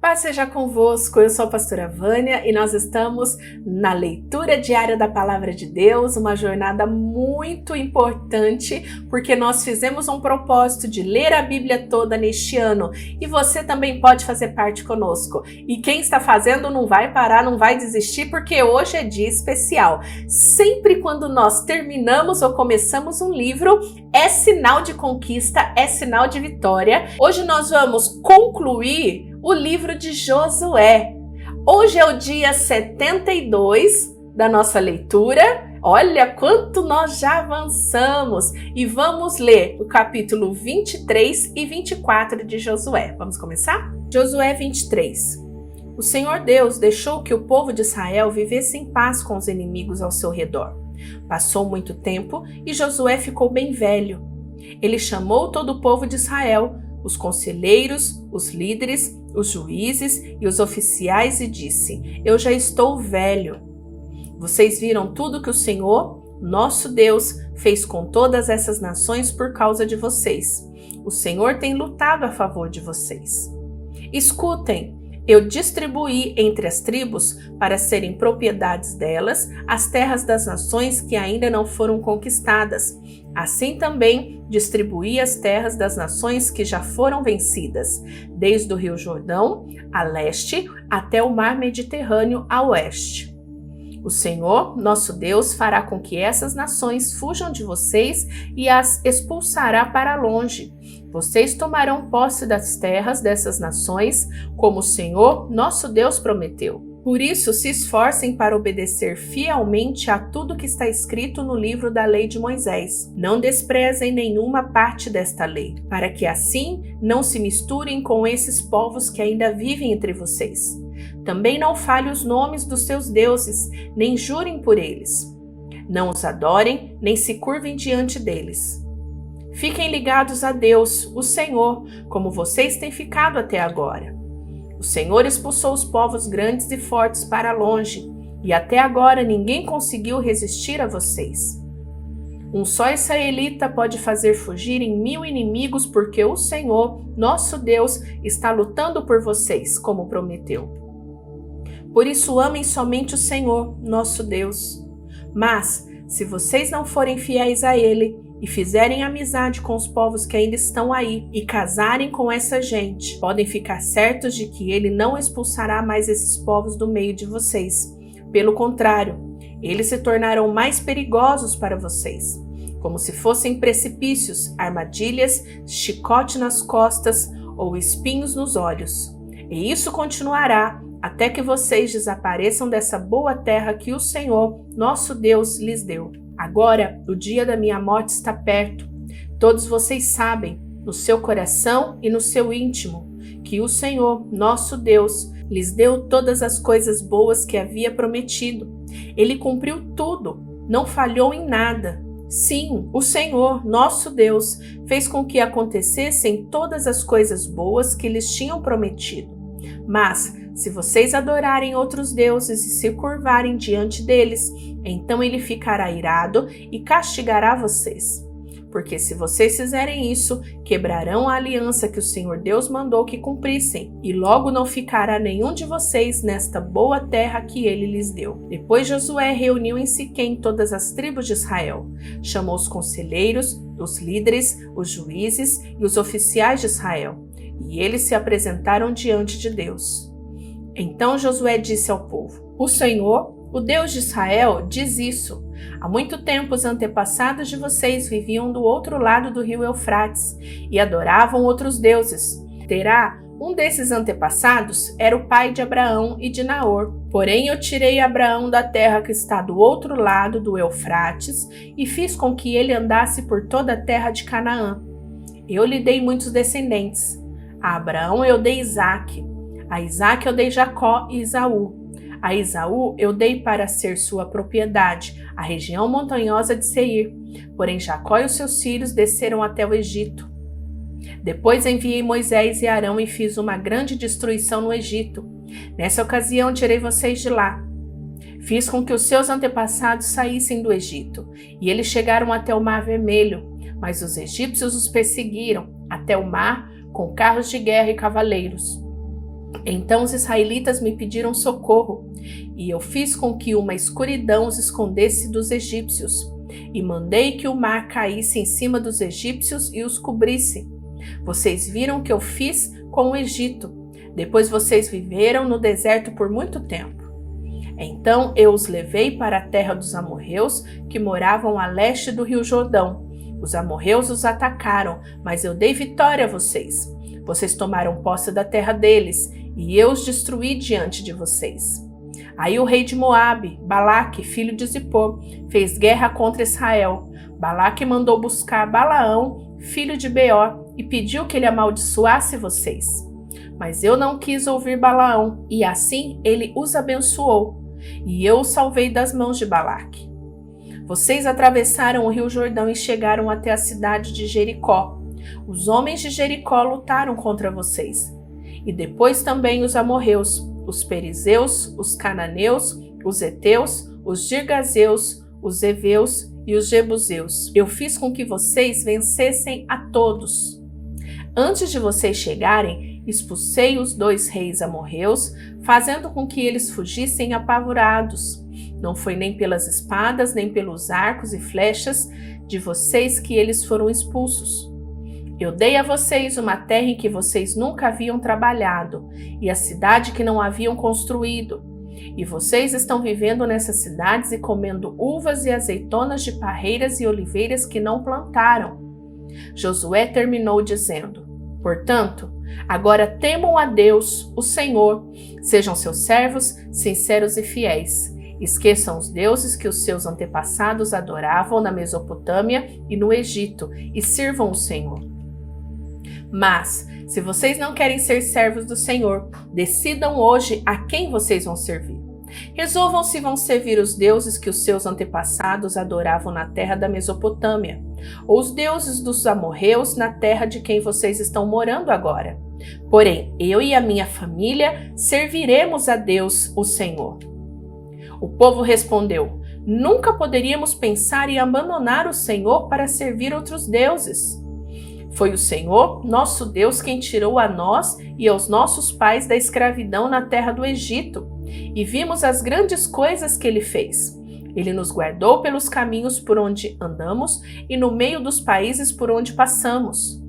Paz seja convosco, eu sou a pastora Vânia e nós estamos na leitura diária da Palavra de Deus, uma jornada muito importante, porque nós fizemos um propósito de ler a Bíblia toda neste ano e você também pode fazer parte conosco. E quem está fazendo não vai parar, não vai desistir, porque hoje é dia especial. Sempre quando nós terminamos ou começamos um livro, é sinal de conquista, é sinal de vitória. Hoje nós vamos concluir o livro de Josué. Hoje é o dia 72 da nossa leitura. Olha quanto nós já avançamos e vamos ler o capítulo 23 e 24 de Josué. Vamos começar? Josué 23. O Senhor Deus deixou que o povo de Israel vivesse em paz com os inimigos ao seu redor. Passou muito tempo e Josué ficou bem velho. Ele chamou todo o povo de Israel, os conselheiros, os líderes, os juízes e os oficiais e disse: Eu já estou velho. Vocês viram tudo que o Senhor, nosso Deus, fez com todas essas nações por causa de vocês. O Senhor tem lutado a favor de vocês. Escutem, eu distribuí entre as tribos, para serem propriedades delas, as terras das nações que ainda não foram conquistadas. Assim também distribuí as terras das nações que já foram vencidas, desde o Rio Jordão, a leste, até o mar Mediterrâneo, a oeste. O Senhor, nosso Deus, fará com que essas nações fujam de vocês e as expulsará para longe. Vocês tomarão posse das terras dessas nações, como o Senhor, nosso Deus, prometeu. Por isso, se esforcem para obedecer fielmente a tudo que está escrito no livro da lei de Moisés. Não desprezem nenhuma parte desta lei, para que assim não se misturem com esses povos que ainda vivem entre vocês. Também não fale os nomes dos seus deuses, nem jurem por eles. Não os adorem, nem se curvem diante deles. Fiquem ligados a Deus, o Senhor, como vocês têm ficado até agora. O Senhor expulsou os povos grandes e fortes para longe, e até agora ninguém conseguiu resistir a vocês. Um só israelita pode fazer fugirem 1000 inimigos, porque o Senhor, nosso Deus, está lutando por vocês, como prometeu. Por isso amem somente o Senhor, nosso Deus. Mas, se vocês não forem fiéis a Ele, e fizerem amizade com os povos que ainda estão aí e casarem com essa gente, podem ficar certos de que ele não expulsará mais esses povos do meio de vocês. Pelo contrário, eles se tornarão mais perigosos para vocês, como se fossem precipícios, armadilhas, chicote nas costas ou espinhos nos olhos. E isso continuará até que vocês desapareçam dessa boa terra que o Senhor, nosso Deus, lhes deu. Agora, o dia da minha morte está perto. Todos vocês sabem, no seu coração e no seu íntimo, que o Senhor, nosso Deus, lhes deu todas as coisas boas que havia prometido. Ele cumpriu tudo, não falhou em nada. Sim, o Senhor, nosso Deus, fez com que acontecessem todas as coisas boas que lhes tinham prometido. Mas, se vocês adorarem outros deuses e se curvarem diante deles, então ele ficará irado e castigará vocês. Porque se vocês fizerem isso, quebrarão a aliança que o Senhor Deus mandou que cumprissem, e logo não ficará nenhum de vocês nesta boa terra que ele lhes deu. Depois Josué reuniu em Siquém todas as tribos de Israel, chamou os conselheiros, os líderes, os juízes e os oficiais de Israel, e eles se apresentaram diante de Deus. Então Josué disse ao povo: O Senhor, o Deus de Israel, diz isso. Há muito tempo os antepassados de vocês viviam do outro lado do rio Eufrates e adoravam outros deuses. Terá, um desses antepassados, era o pai de Abraão e de Naor. Porém eu tirei Abraão da terra que está do outro lado do Eufrates e fiz com que ele andasse por toda a terra de Canaã. Eu lhe dei muitos descendentes. A Abraão eu dei Isaque. A Isaque eu dei Jacó e Esaú. A Esaú eu dei para ser sua propriedade, a região montanhosa de Seir. Porém Jacó e os seus filhos desceram até o Egito. Depois enviei Moisés e Arão e fiz uma grande destruição no Egito. Nessa ocasião tirei vocês de lá. Fiz com que os seus antepassados saíssem do Egito, e eles chegaram até o Mar Vermelho, mas os egípcios os perseguiram até o mar com carros de guerra e cavaleiros. Então os israelitas me pediram socorro, e eu fiz com que uma escuridão os escondesse dos egípcios, e mandei que o mar caísse em cima dos egípcios e os cobrisse. Vocês viram o que eu fiz com o Egito. Depois vocês viveram no deserto por muito tempo. Então eu os levei para a terra dos amorreus, que moravam a leste do rio Jordão. Os amorreus os atacaram, mas eu dei vitória a vocês. Vocês tomaram posse da terra deles, e eu os destruí diante de vocês. Aí o rei de Moabe, Balaque, filho de Zippor, fez guerra contra Israel. Balaque mandou buscar Balaão, filho de Beor, e pediu que ele amaldiçoasse vocês. Mas eu não quis ouvir Balaão, e assim ele os abençoou, e eu os salvei das mãos de Balaque. Vocês atravessaram o rio Jordão e chegaram até a cidade de Jericó. Os homens de Jericó lutaram contra vocês. E depois também os amorreus, os perizeus, os cananeus, os heteus, os girgazeus, os heveus e os jebuseus. Eu fiz com que vocês vencessem a todos. Antes de vocês chegarem, expulsei os 2 reis amorreus, fazendo com que eles fugissem apavorados. Não foi nem pelas espadas, nem pelos arcos e flechas de vocês que eles foram expulsos. Eu dei a vocês uma terra em que vocês nunca haviam trabalhado, e a cidade que não haviam construído. E vocês estão vivendo nessas cidades e comendo uvas e azeitonas de parreiras e oliveiras que não plantaram. Josué terminou dizendo: Portanto, agora temam a Deus, o Senhor, sejam seus servos sinceros e fiéis. Esqueçam os deuses que os seus antepassados adoravam na Mesopotâmia e no Egito, e sirvam o Senhor. Mas, se vocês não querem ser servos do Senhor, decidam hoje a quem vocês vão servir. Resolvam se vão servir os deuses que os seus antepassados adoravam na terra da Mesopotâmia, ou os deuses dos amorreus na terra de quem vocês estão morando agora. Porém, eu e a minha família serviremos a Deus, o Senhor. O povo respondeu: Nunca poderíamos pensar em abandonar o Senhor para servir outros deuses. Foi o Senhor, nosso Deus, quem tirou a nós e aos nossos pais da escravidão na terra do Egito, e vimos as grandes coisas que Ele fez. Ele nos guardou pelos caminhos por onde andamos e no meio dos países por onde passamos.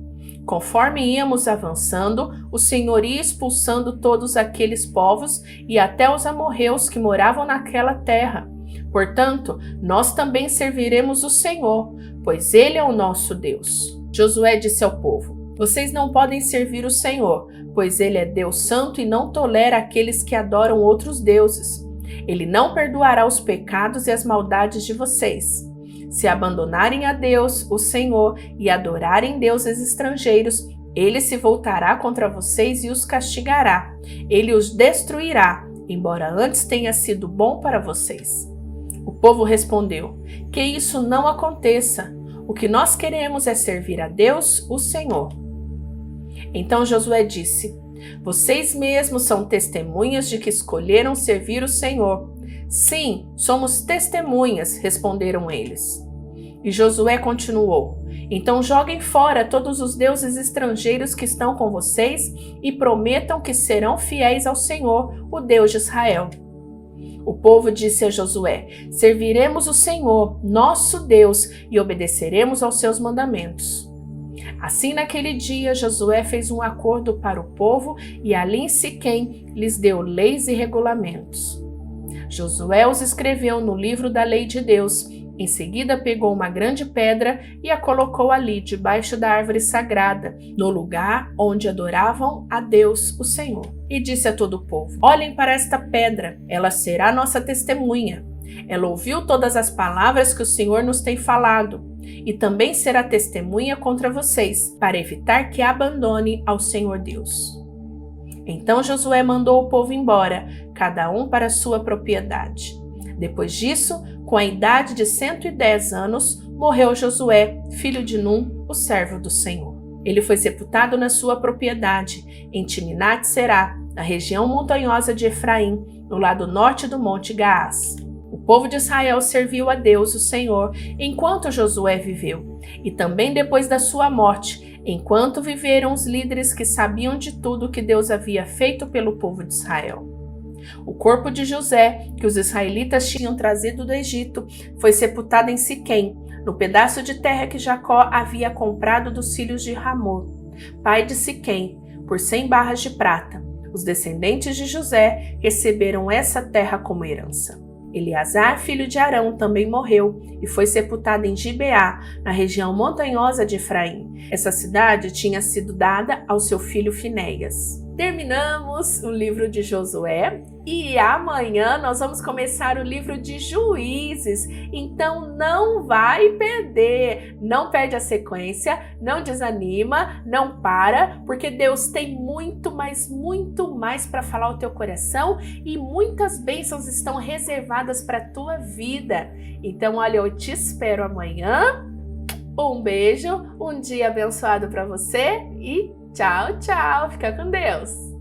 Conforme íamos avançando, o Senhor ia expulsando todos aqueles povos e até os amorreus que moravam naquela terra. Portanto, nós também serviremos o Senhor, pois Ele é o nosso Deus. Josué disse ao povo: Vocês não podem servir o Senhor, pois Ele é Deus santo e não tolera aqueles que adoram outros deuses. Ele não perdoará os pecados e as maldades de vocês. Se abandonarem a Deus, o Senhor, e adorarem deuses estrangeiros, Ele se voltará contra vocês e os castigará. Ele os destruirá, embora antes tenha sido bom para vocês. O povo respondeu: Que isso não aconteça. O que nós queremos é servir a Deus, o Senhor. Então Josué disse: Vocês mesmos são testemunhas de que escolheram servir o Senhor. Sim, somos testemunhas, responderam eles. E Josué continuou: Então joguem fora todos os deuses estrangeiros que estão com vocês e prometam que serão fiéis ao Senhor, o Deus de Israel. O povo disse a Josué: Serviremos o Senhor, nosso Deus, e obedeceremos aos seus mandamentos. Assim, naquele dia, Josué fez um acordo para o povo e ali em Siquém lhes deu leis e regulamentos. Josué os escreveu no livro da lei de Deus. Em seguida, pegou uma grande pedra e a colocou ali, debaixo da árvore sagrada, no lugar onde adoravam a Deus, o Senhor. E disse a todo o povo: Olhem para esta pedra, ela será nossa testemunha. Ela ouviu todas as palavras que o Senhor nos tem falado, e também será testemunha contra vocês, para evitar que abandone ao Senhor Deus. Então Josué mandou o povo embora, cada um para sua propriedade. Depois disso, com a idade de 110 anos, morreu Josué, filho de Num, o servo do Senhor. Ele foi sepultado na sua propriedade, em Timnat-Será, na região montanhosa de Efraim, no lado norte do Monte Gaás. O povo de Israel serviu a Deus, o Senhor, enquanto Josué viveu, e também depois da sua morte. enquanto viveram os líderes que sabiam de tudo que Deus havia feito pelo povo de Israel. O corpo de José, que os israelitas tinham trazido do Egito, foi sepultado em Siquém, no pedaço de terra que Jacó havia comprado dos filhos de Hamor, pai de Siquém, por 100 barras de prata. Os descendentes de José receberam essa terra como herança. Eleazar, filho de Arão, também morreu e foi sepultado em Gibeá, na região montanhosa de Efraim. Essa cidade tinha sido dada ao seu filho Finéias. Terminamos o livro de Josué e amanhã nós vamos começar o livro de Juízes. Então não vai perder, não perde a sequência, não desanima, não para, porque Deus tem muito mais para falar ao teu coração e muitas bênçãos estão reservadas para a tua vida. Então olha, eu te espero amanhã. Um beijo, um dia abençoado para você e tchau, tchau. Fica com Deus.